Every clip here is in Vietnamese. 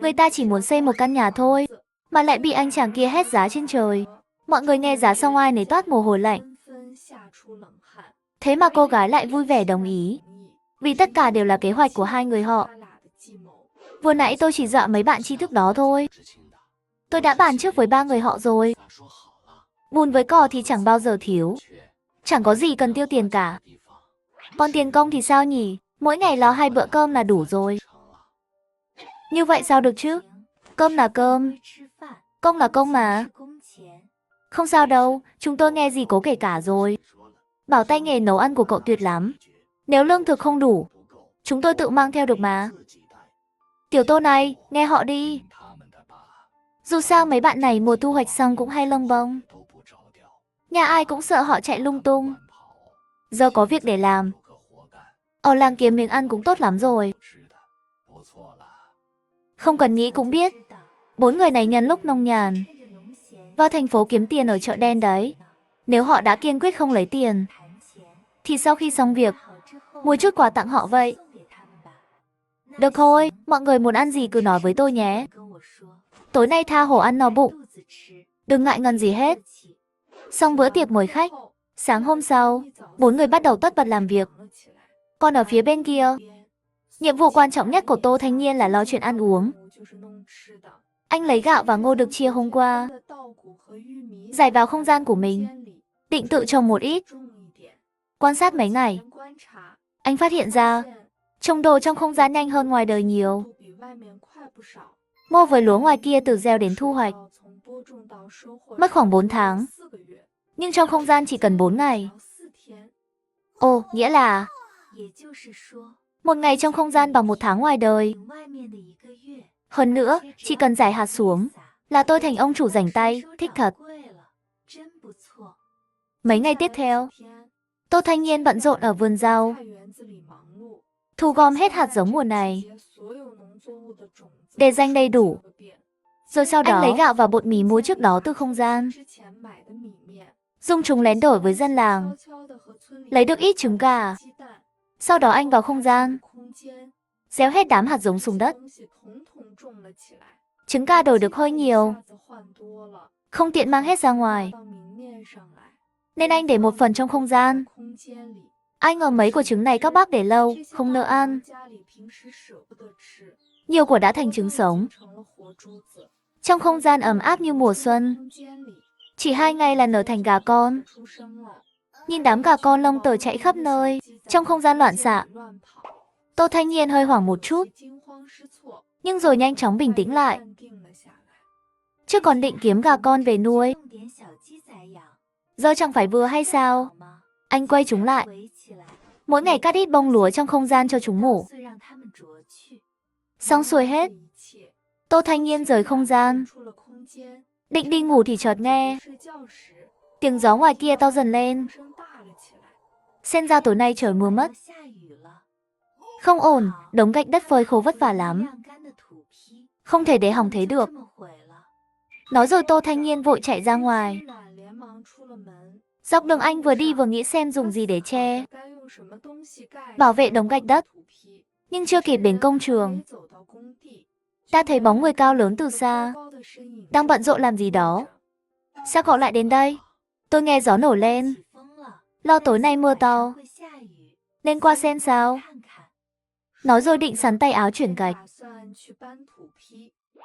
Người ta chỉ muốn xây một căn nhà thôi, mà lại bị anh chàng kia hét giá trên trời. Mọi người nghe giá xong ai nấy toát mồ hôi lạnh. Thế mà cô gái lại vui vẻ đồng ý, vì tất cả đều là kế hoạch của hai người họ. Vừa nãy tôi chỉ dọa mấy bạn tri thức đó thôi. Tôi đã bàn trước với ba người họ rồi. Bùn với cỏ thì chẳng bao giờ thiếu. Chẳng có gì cần tiêu tiền cả. Còn tiền công thì sao nhỉ? Mỗi ngày lo 2 bữa cơm là đủ rồi. Như vậy sao được chứ? Cơm là cơm, công là công mà. Không sao đâu, chúng tôi nghe gì cố kể cả rồi. Bảo tay nghề nấu ăn của cậu tuyệt lắm. Nếu lương thực không đủ, chúng tôi tự mang theo được mà. Tiểu Tô này, nghe họ đi. Dù sao mấy bạn này mùa thu hoạch xong cũng hay lông bông. Nhà ai cũng sợ họ chạy lung tung. Giờ có việc để làm. Ở làng kiếm miếng ăn cũng tốt lắm rồi. Không cần nghĩ cũng biết, 4 người này nhân lúc nông nhàn vào thành phố kiếm tiền ở chợ đen đấy. Nếu họ đã kiên quyết không lấy tiền, thì sau khi xong việc, mua chút quà tặng họ vậy. Được thôi, mọi người muốn ăn gì cứ nói với tôi nhé. Tối nay tha hồ ăn no bụng, đừng ngại ngần gì hết. Xong bữa tiệc mời khách, sáng hôm sau, 4 người bắt đầu tất bật làm việc. Còn ở phía bên kia, nhiệm vụ quan trọng nhất của Tô Thanh Nhiên là lo chuyện ăn uống. Anh lấy gạo và ngô được chia hôm qua, giải vào không gian của mình, định tự trồng một ít. Quan sát mấy ngày, anh phát hiện ra, trồng đồ trong không gian nhanh hơn ngoài đời nhiều. Ngô với lúa ngoài kia từ gieo đến thu hoạch mất khoảng 4 tháng, nhưng trong không gian chỉ cần 4 ngày. Ồ, nghĩa là một ngày trong không gian bằng 1 tháng ngoài đời. Hơn nữa, chỉ cần rải hạt xuống là tôi thành ông chủ rảnh tay, thích thật. Mấy ngày tiếp theo, Tô Thanh Nhiên bận rộn ở vườn rau, thu gom hết hạt giống mùa này để dành đầy đủ. Rồi sau đó, anh lấy gạo và bột mì mua trước đó từ không gian, dùng chúng lén đổi với dân làng, lấy được ít trứng gà. Sau đó anh vào không gian, gieo hết đám hạt giống xuống đất. Trứng gà đổi được hơi nhiều, không tiện mang hết ra ngoài, nên anh để một phần trong không gian. Ai ngờ mấy quả trứng này các bác để lâu, không nỡ ăn. Nhiều quả đã thành trứng sống. Trong không gian ấm áp như mùa xuân, chỉ 2 ngày là nở thành gà con. Nhìn đám gà con lông tơ chạy khắp nơi, trong không gian loạn xạ. Tô Thanh Nhiên hơi hoảng một chút, nhưng rồi nhanh chóng bình tĩnh lại. Chứ còn định kiếm gà con về nuôi, giờ chẳng phải vừa hay sao? Anh quay chúng lại, mỗi ngày cắt ít bông lúa trong không gian cho chúng ngủ. Xong xuôi hết, Tô Thanh Nhiên rời không gian, định đi ngủ thì chợt nghe tiếng gió ngoài kia to dần lên. Xem ra tối nay trời mưa mất. Không ổn, đống gạch đất phơi khô vất vả lắm, không thể để hỏng thế được. Nói rồi Tô Thanh Nhiên vội chạy ra ngoài. Dọc đường anh vừa đi vừa nghĩ xem dùng gì để che, bảo vệ đống gạch đất. Nhưng chưa kịp đến công trường, đã thấy bóng người cao lớn từ xa, đang bận rộn làm gì đó. Sao cậu lại đến đây? Tôi nghe gió nổi lên, lo tối nay mưa to, nên qua xem sao. Nói rồi định sắn tay áo chuyển gạch.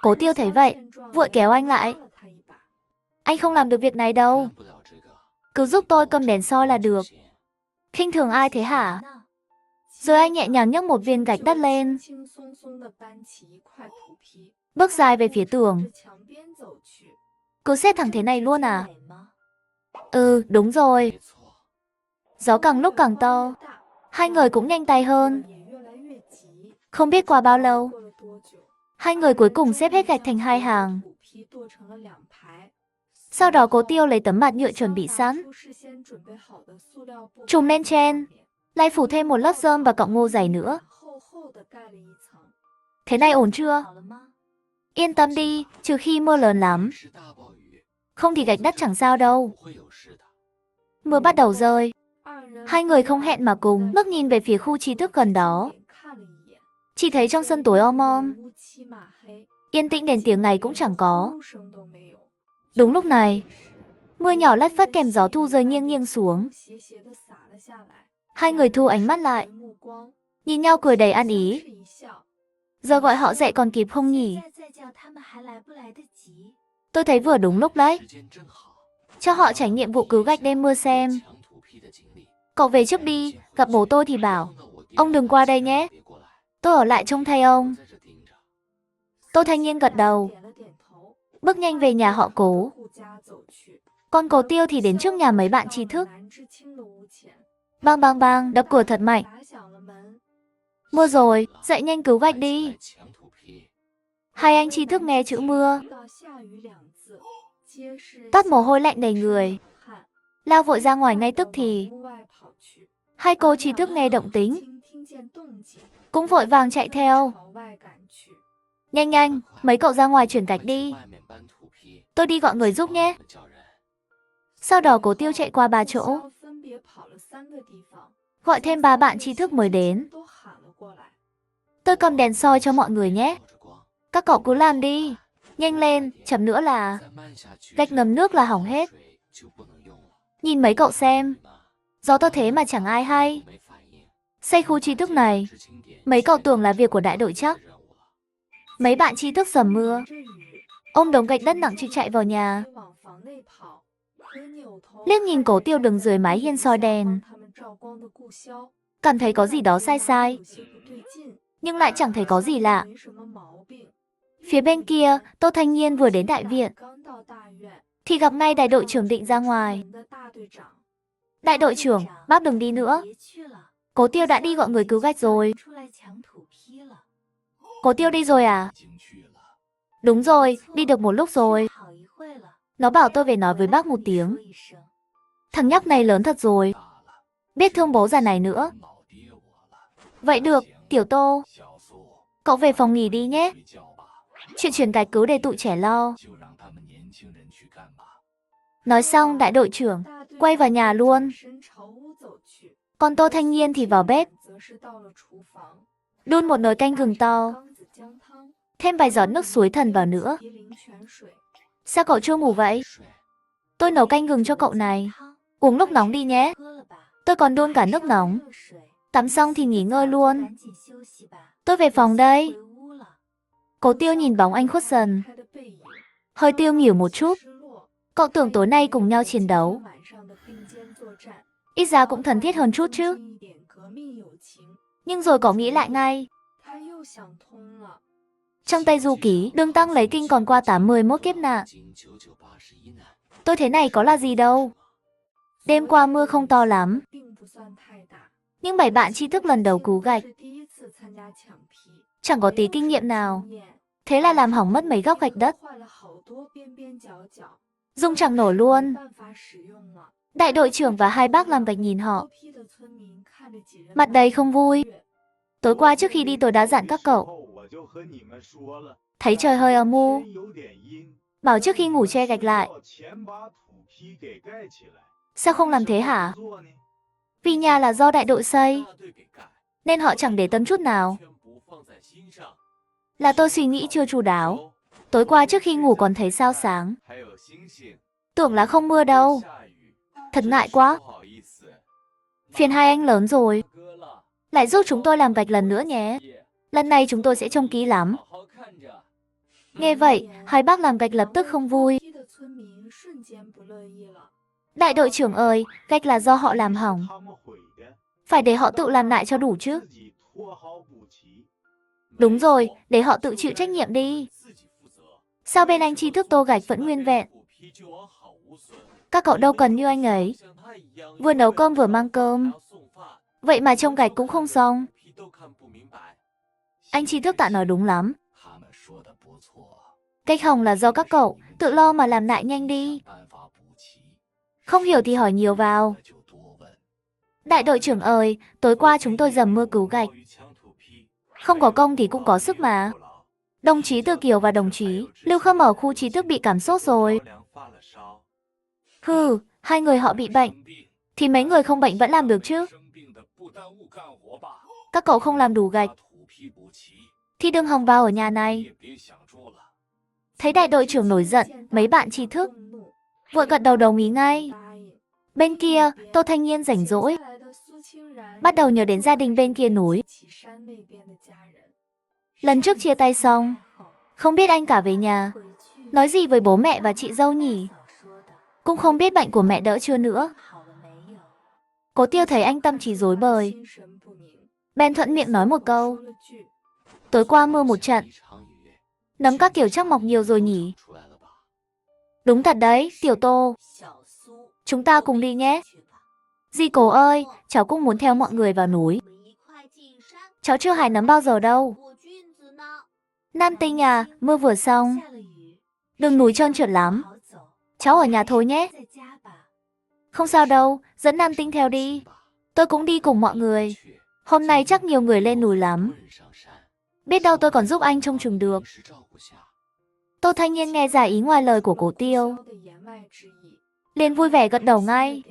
Cố Tiêu thấy vậy, vội kéo anh lại. Anh không làm được việc này đâu, cứ giúp tôi cầm đèn soi là được. Khinh thường ai thế hả? Rồi anh nhẹ nhàng nhấc một viên gạch đất lên, bước dài về phía tường. Cứ xếp thẳng thế này luôn à? Ừ, đúng rồi. Gió càng lúc càng to, hai người cũng nhanh tay hơn. Không biết qua bao lâu, hai người cuối cùng xếp hết gạch thành 2 hàng. Sau đó Cố Tiêu lấy tấm bạt nhựa chuẩn bị sẵn, trùm lên trên, lại phủ thêm một lớp rơm và cọng ngô dày nữa. Thế này ổn chưa? Yên tâm đi, trừ khi mưa lớn lắm. Không thì gạch đất chẳng sao đâu. Mưa bắt đầu rơi. Hai người không hẹn mà cùng ngước nhìn về phía khu tri thức gần đó. Chỉ thấy trong sân tối om om, Yên tĩnh đến tiếng ngày cũng chẳng có. Đúng lúc này, mưa nhỏ lất phất kèm gió thu rơi nghiêng nghiêng xuống. Hai người thu ánh mắt lại, nhìn nhau cười đầy ăn ý. Giờ gọi họ dậy còn kịp không nhỉ? Tôi thấy vừa đúng lúc đấy. Cho họ trải nghiệm vụ cứu gạch đêm mưa xem. Cậu về trước đi, gặp bố tôi thì bảo. Ông đừng qua đây nhé. Tôi ở lại trông thay ông. Tô Thanh Nhiên gật đầu, bước nhanh về nhà họ Cố. Còn Cố Tiêu thì đến trước nhà mấy bạn trí thức. Bang bang bang, đập cửa thật mạnh. Mưa rồi, dậy nhanh cứu gạch đi. Hai anh trí thức nghe chữ mưa, toát mồ hôi lạnh đầy người, lao vội ra ngoài ngay tức thì. Hai cô trí thức nghe động tĩnh, cũng vội vàng chạy theo. Nhanh nhanh, mấy cậu ra ngoài chuyển gạch đi. Tôi đi gọi người giúp nhé. Sau đó Cố Tiêu chạy qua 3 chỗ, gọi thêm 3 bạn trí thức mới đến. Tôi cầm đèn soi cho mọi người nhé. Các cậu cứ làm đi. Nhanh lên, chậm nữa là gạch ngầm nước là hỏng hết. Nhìn mấy cậu xem, gió to thế mà chẳng ai hay. Xây khu trí thức này, mấy cậu tưởng là việc của đại đội chắc. Mấy bạn trí thức dầm mưa, ôm đống gạch đất nặng trịch chạy vào nhà. Liếc nhìn Cố Tiêu đứng dưới mái hiên soi đèn, cảm thấy có gì đó sai sai, nhưng lại chẳng thấy có gì lạ. Phía bên kia, Tô Thanh Nhiên vừa đến đại viện, thì gặp ngay đại đội trưởng định ra ngoài. Đại đội trưởng, bác đừng đi nữa. Cố Tiêu đã đi gọi người cứu gạch rồi. Cố Tiêu đi rồi à? Đúng rồi, đi được một lúc rồi. Nó bảo tôi về nói với bác một tiếng. Thằng nhóc này lớn thật rồi, biết thương bố già này nữa. Vậy được, Tiểu Tô, cậu về phòng nghỉ đi nhé. Chuyện chuyển gạch cứ để tụi trẻ lo. Nói xong, đại đội trưởng quay vào nhà luôn. Còn Tô Thanh Nhiên thì vào bếp, đun một nồi canh gừng to, thêm vài giọt nước suối thần vào nữa. Sao cậu chưa ngủ vậy? Tôi nấu canh gừng cho cậu này. Uống nước nóng đi nhé. Tôi còn đun cả nước nóng. Tắm xong thì nghỉ ngơi luôn. Tôi về phòng đây. Cố Tiêu nhìn bóng anh khuất dần, hơi tiêu nghỉu một chút. Cậu tưởng tối nay cùng nhau chiến đấu, ít ra cũng thân thiết hơn chút chứ. Nhưng rồi cậu nghĩ lại ngay. Trong Tây Du Ký, Đường Tăng lấy kinh còn qua 81 kiếp nạn. Tôi thế này có là gì đâu. Đêm qua mưa không to lắm, nhưng 7 bạn tri thức lần đầu cứu gạch, chẳng có tí kinh nghiệm nào. Thế là làm hỏng mất mấy góc gạch đất, dùng chẳng nổi luôn. Đại đội trưởng và hai bác làm gạch nhìn họ, mặt đầy không vui. Tối qua trước khi đi tôi đã dặn các cậu, thấy trời hơi âm u, bảo trước khi ngủ che gạch lại. Sao không làm thế hả? Vì nhà là do đại đội xây, nên họ chẳng để tâm chút nào. Là tôi suy nghĩ chưa chu đáo. Tối qua trước khi ngủ còn thấy sao sáng, tưởng là không mưa đâu. Thật ngại quá. Phiền hai anh lớn rồi, lại giúp chúng tôi làm gạch lần nữa nhé. Lần này chúng tôi sẽ trông kỹ lắm. Nghe vậy, hai bác làm gạch lập tức không vui. Đại đội trưởng ơi, gạch là do họ làm hỏng, phải để họ tự làm lại cho đủ chứ. Đúng rồi, để họ tự chịu trách nhiệm đi. Sao bên anh tri thức tô gạch vẫn nguyên vẹn? Các cậu đâu cần như anh ấy, vừa nấu cơm vừa mang cơm, vậy mà trông gạch cũng không xong. Anh tri thức Tạ nói đúng lắm. Gạch hỏng là do các cậu, tự lo mà làm lại nhanh đi. Không hiểu thì hỏi nhiều vào. Đại đội trưởng ơi, tối qua chúng tôi dầm mưa cứu gạch. Không có công thì cũng có sức mà. Đồng chí Từ Kiều và đồng chí Lưu Khâm ở khu trí thức bị cảm sốt rồi. Hừ, hai người họ bị bệnh, thì mấy người không bệnh vẫn làm được chứ. Các cậu không làm đủ gạch, thì đừng hòng vào ở nhà này. Thấy đại đội trưởng nổi giận, mấy bạn tri thức vội gật đầu đồng ý ngay. Bên kia, Tô Thanh Nhiên rảnh rỗi, bắt đầu nhớ đến gia đình bên kia núi. Lần trước chia tay xong, không biết anh cả về nhà, nói gì với bố mẹ và chị dâu nhỉ? Cũng không biết bệnh của mẹ đỡ chưa nữa. Cố Tiêu thấy anh tâm trí rối bời, bèn thuận miệng nói một câu. Tối qua mưa một trận, nấm các kiểu chắc mọc nhiều rồi nhỉ? Đúng thật đấy, Tiểu Tô. Chúng ta cùng đi nhé. Dì Cố ơi, cháu cũng muốn theo mọi người vào núi. Cháu chưa hái nấm bao giờ đâu. Nam Tinh à, mưa vừa xong. Đường núi trơn trượt lắm. Cháu ở nhà thôi nhé. Không sao đâu, dẫn Nam Tinh theo đi. Tôi cũng đi cùng mọi người. Hôm nay chắc nhiều người lên núi lắm. Biết đâu tôi còn giúp anh trông chừng được. Tô Thanh Nhiên nghe giải ý ngoài lời của Cố Tiêu, liền vui vẻ gật đầu ngay.